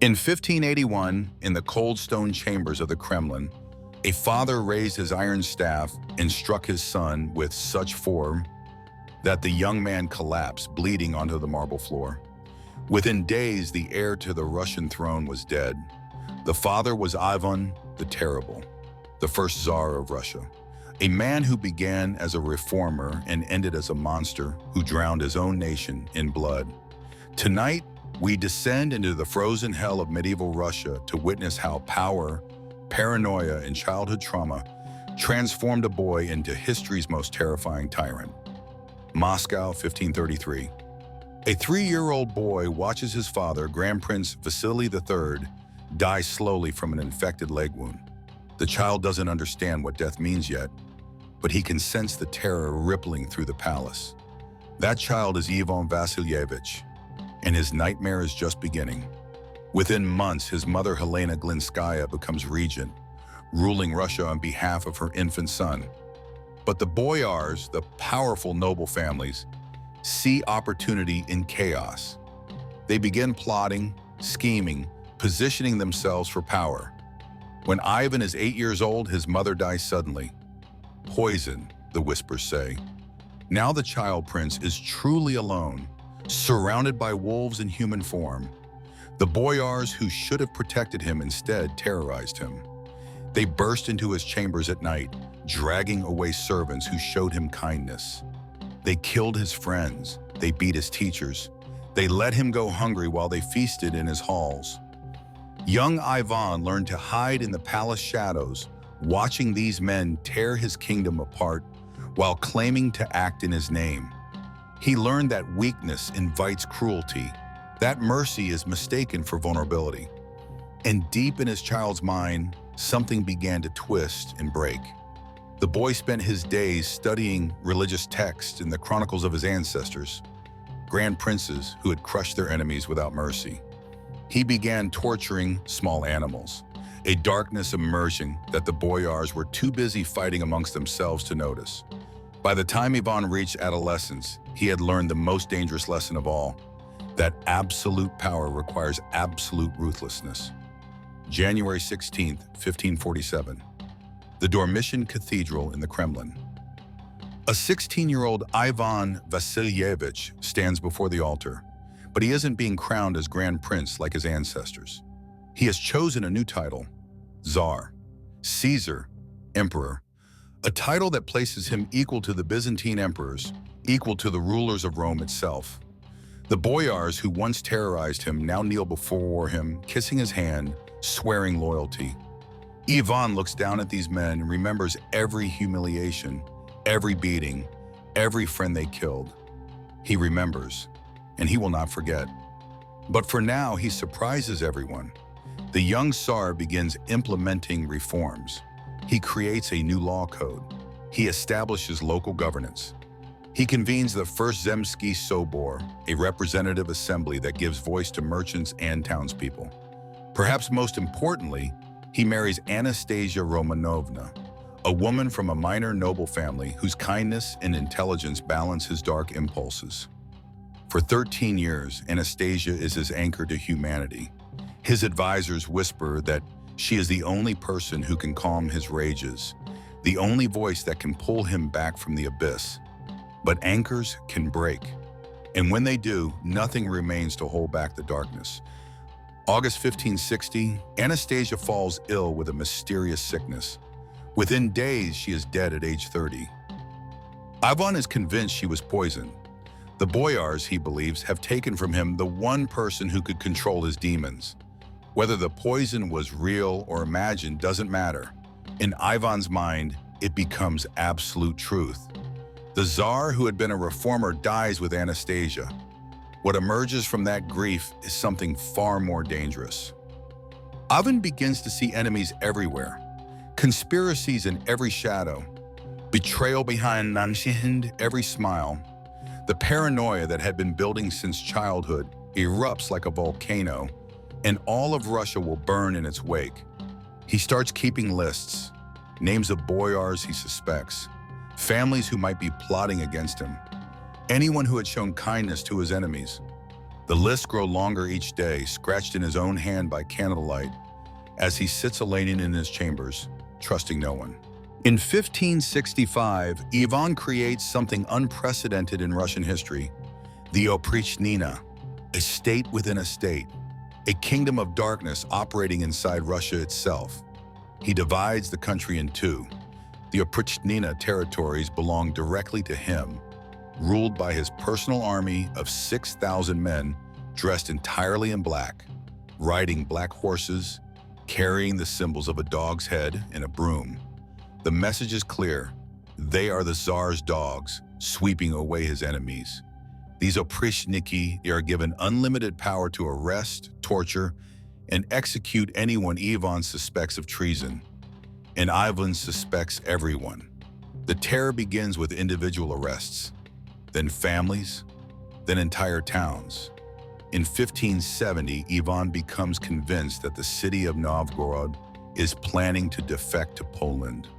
In 1581, in the cold stone chambers of the Kremlin, a father raised his iron staff and struck his son with such force that the young man collapsed, bleeding onto the marble floor. Within days, the heir to the Russian throne was dead. The father was Ivan the Terrible, the first Tsar of Russia, a man who began as a reformer and ended as a monster who drowned his own nation in blood. Tonight, we descend into the frozen hell of medieval Russia to witness how power, paranoia, and childhood trauma transformed a boy into history's most terrifying tyrant. Moscow, 1533. A 3-year-old boy watches his father, Grand Prince Vasily III, die slowly from an infected leg wound. The child doesn't understand what death means yet, but he can sense the terror rippling through the palace. That child is Ivan Vasilievich, and his nightmare is just beginning. Within months, his mother Helena Glinskaya becomes regent, ruling Russia on behalf of her infant son. But the boyars, the powerful noble families, see opportunity in chaos. They begin plotting, scheming, positioning themselves for power. When Ivan is 8 years old, his mother dies suddenly. Poison, the whispers say. Now the child prince is truly alone, surrounded by wolves in human form. The boyars who should have protected him instead terrorized him. They burst into his chambers at night, dragging away servants who showed him kindness. They killed his friends. They beat his teachers. They let him go hungry while they feasted in his halls. Young Ivan learned to hide in the palace shadows, watching these men tear his kingdom apart while claiming to act in his name. He learned that weakness invites cruelty, that mercy is mistaken for vulnerability. And deep in his child's mind, something began to twist and break. The boy spent his days studying religious texts in the Chronicles of his ancestors, grand princes who had crushed their enemies without mercy. He began torturing small animals, a darkness emerging that the boyars were too busy fighting amongst themselves to notice. By the time Ivan reached adolescence, he had learned the most dangerous lesson of all, that absolute power requires absolute ruthlessness. January 16, 1547. The Dormition Cathedral in the Kremlin. A 16-year-old Ivan Vasilievich stands before the altar, but he isn't being crowned as Grand Prince like his ancestors. He has chosen a new title, Tsar, Caesar, Emperor, a title that places him equal to the Byzantine emperors, equal to the rulers of Rome itself. The boyars who once terrorized him now kneel before him, kissing his hand, swearing loyalty. Ivan looks down at these men and remembers every humiliation, every beating, every friend they killed. He remembers, and he will not forget. But for now, he surprises everyone. The young Tsar begins implementing reforms. He creates a new law code. He establishes local governance. He convenes the first Zemsky Sobor, a representative assembly that gives voice to merchants and townspeople. Perhaps most importantly, he marries Anastasia Romanovna, a woman from a minor noble family whose kindness and intelligence balance his dark impulses. For 13 years, Anastasia is his anchor to humanity. His advisors whisper that she is the only person who can calm his rages, the only voice that can pull him back from the abyss. But anchors can break, and when they do, nothing remains to hold back the darkness. August 1560, Anastasia falls ill with a mysterious sickness. Within days, she is dead at age 30. Ivan is convinced she was poisoned. The boyars, he believes, have taken from him the one person who could control his demons. Whether the poison was real or imagined doesn't matter. In Ivan's mind, it becomes absolute truth. The Tsar, who had been a reformer, dies with Anastasia. What emerges from that grief is something far more dangerous. Ivan begins to see enemies everywhere, conspiracies in every shadow, betrayal behind every smile. The paranoia that had been building since childhood erupts like a volcano, and all of Russia will burn in its wake. He starts keeping lists, names of boyars he suspects, families who might be plotting against him, anyone who had shown kindness to his enemies. The lists grow longer each day, scratched in his own hand by candlelight, as he sits alone in his chambers, trusting no one. In 1565, Ivan creates something unprecedented in Russian history, the Oprichnina, a state within a state, a kingdom of darkness operating inside Russia itself. He divides the country in two. The Oprichnina territories belong directly to him, ruled by his personal army of 6,000 men dressed entirely in black, riding black horses, carrying the symbols of a dog's head and a broom. The message is clear. They are the Tsar's dogs, sweeping away his enemies. These Oprichniki are given unlimited power to arrest, torture, and execute anyone Ivan suspects of treason. And Ivan suspects everyone. The terror begins with individual arrests, then families, then entire towns. In 1570, Ivan becomes convinced that the city of Novgorod is planning to defect to Poland.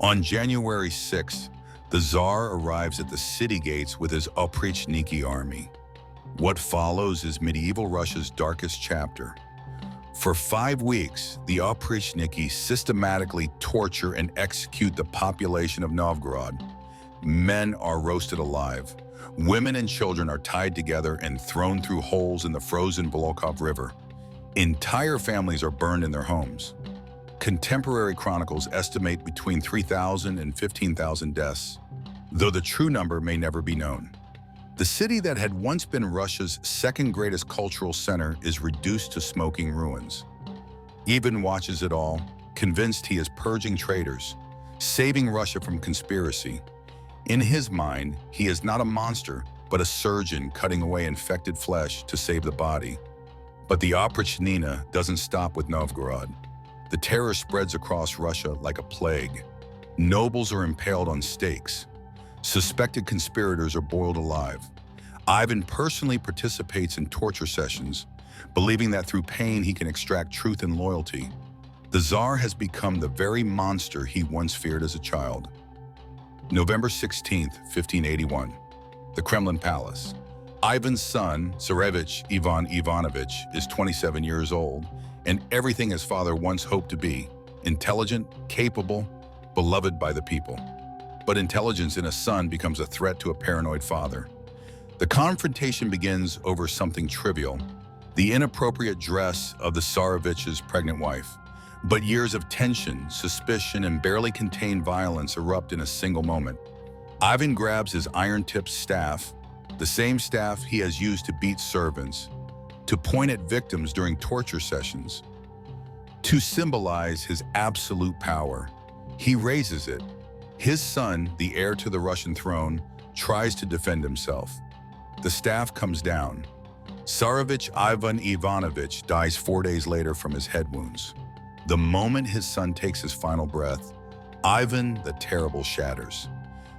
On January 6th, the Tsar arrives at the city gates with his Oprichniki army. What follows is medieval Russia's darkest chapter. For 5 weeks, the Oprichniki systematically torture and execute the population of Novgorod. Men are roasted alive. Women and children are tied together and thrown through holes in the frozen Volkhov River. Entire families are burned in their homes. Contemporary chronicles estimate between 3,000 and 15,000 deaths, though the true number may never be known. The city that had once been Russia's second greatest cultural center is reduced to smoking ruins. Ivan watches it all, convinced he is purging traitors, saving Russia from conspiracy. In his mind, he is not a monster, but a surgeon cutting away infected flesh to save the body. But the Oprichnina doesn't stop with Novgorod. The terror spreads across Russia like a plague. Nobles are impaled on stakes. Suspected conspirators are boiled alive. Ivan personally participates in torture sessions, believing that through pain he can extract truth and loyalty. The Tsar has become the very monster he once feared as a child. November 16, 1581, the Kremlin Palace. Ivan's son, Tsarevich Ivan Ivanovich, is 27 years old, and everything his father once hoped to be: intelligent, capable, beloved by the people. But intelligence in a son becomes a threat to a paranoid father. The confrontation begins over something trivial, the inappropriate dress of the Tsarevich's pregnant wife. But years of tension, suspicion, and barely contained violence erupt in a single moment. Ivan grabs his iron-tipped staff, the same staff he has used to beat servants, to point at victims during torture sessions. To symbolize his absolute power, he raises it. His son, the heir to the Russian throne, tries to defend himself. The staff comes down. Tsarevich Ivan Ivanovich dies 4 days later from his head wounds. The moment his son takes his final breath, Ivan the Terrible shatters.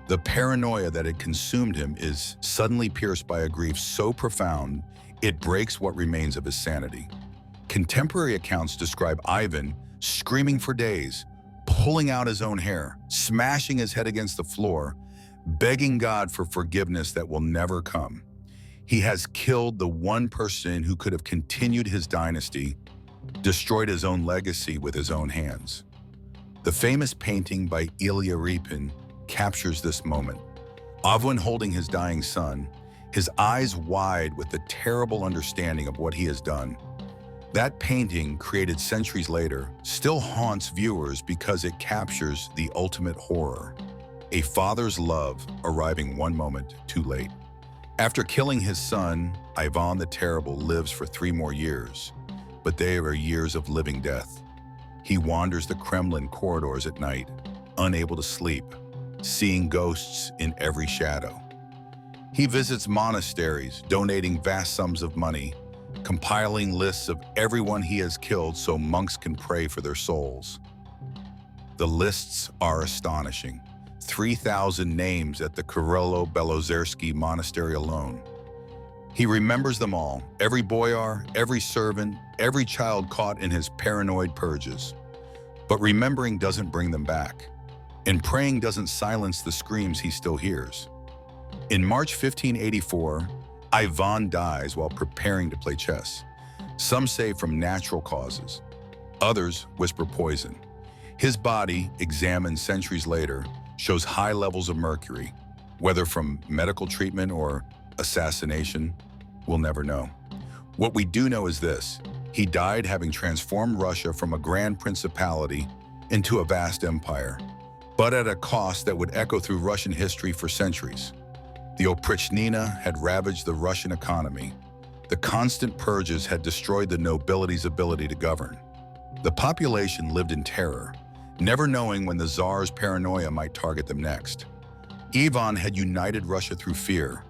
The paranoia that had consumed him is suddenly pierced by a grief so profound, it breaks what remains of his sanity. Contemporary accounts describe Ivan screaming for days, pulling out his own hair, smashing his head against the floor, begging God for forgiveness that will never come. He has killed the one person who could have continued his dynasty, destroyed his own legacy with his own hands. The famous painting by Ilya Repin captures this moment. Ivan holding his dying son, his eyes wide with the terrible understanding of what he has done. That painting, created centuries later, still haunts viewers because it captures the ultimate horror. A father's love arriving one moment too late. After killing his son, Ivan the Terrible lives for 3 more years, but they are years of living death. He wanders the Kremlin corridors at night, unable to sleep, seeing ghosts in every shadow. He visits monasteries, donating vast sums of money, compiling lists of everyone he has killed so monks can pray for their souls. The lists are astonishing. 3,000 names at the Kirilo-Belozersky monastery alone. He remembers them all, every boyar, every servant, every child caught in his paranoid purges. But remembering doesn't bring them back, and praying doesn't silence the screams he still hears. In March 1584, Ivan dies while preparing to play chess. Some say from natural causes. Others whisper poison. His body, examined centuries later, shows high levels of mercury. Whether from medical treatment or assassination, we'll never know. What we do know is this: he died having transformed Russia from a grand principality into a vast empire, but at a cost that would echo through Russian history for centuries. The Oprichnina had ravaged the Russian economy. The constant purges had destroyed the nobility's ability to govern. The population lived in terror, never knowing when the Tsar's paranoia might target them next. Ivan had united Russia through fear,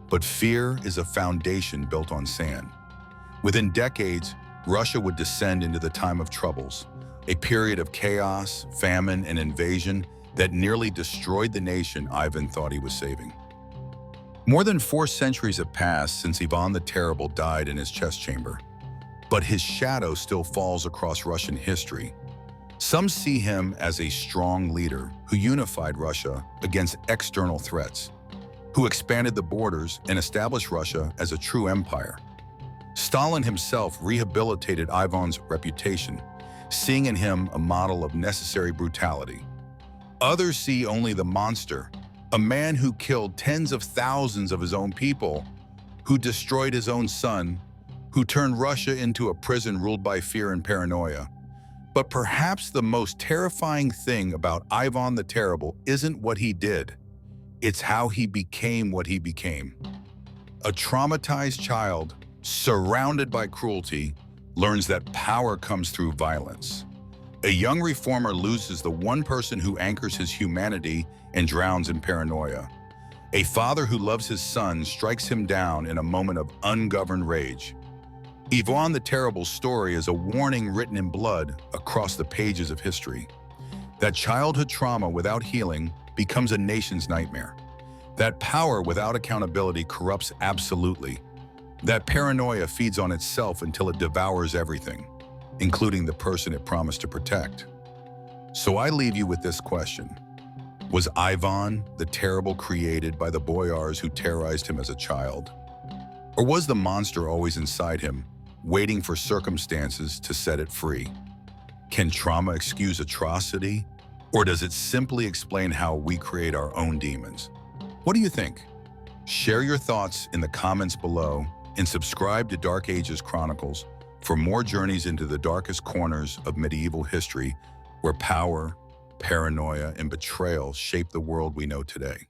but fear is a foundation built on sand. Within decades, Russia would descend into the time of troubles, a period of chaos, famine, and invasion that nearly destroyed the nation Ivan thought he was saving. More than 4 centuries have passed since Ivan the Terrible died in his chess chamber, but his shadow still falls across Russian history. Some see him as a strong leader who unified Russia against external threats, who expanded the borders and established Russia as a true empire. Stalin himself rehabilitated Ivan's reputation, seeing in him a model of necessary brutality. Others see only the monster, a man who killed tens of thousands of his own people, who destroyed his own son, who turned Russia into a prison ruled by fear and paranoia. But perhaps the most terrifying thing about Ivan the Terrible isn't what he did. It's how he became what he became. A traumatized child, surrounded by cruelty, learns that power comes through violence. A young reformer loses the one person who anchors his humanity and drowns in paranoia. A father who loves his son strikes him down in a moment of ungoverned rage. Ivan the Terrible's story is a warning written in blood across the pages of history. That childhood trauma without healing becomes a nation's nightmare. That power without accountability corrupts absolutely. That paranoia feeds on itself until it devours everything, including the person it promised to protect. So I leave you with this question. Was Ivan the Terrible created by the boyars who terrorized him as a child? Or was the monster always inside him, waiting for circumstances to set it free? Can trauma excuse atrocity, or does it simply explain how we create our own demons? What do you think? Share your thoughts in the comments below and subscribe to Dark Ages Chronicles for more journeys into the darkest corners of medieval history where power, paranoia, and betrayal shape the world we know today.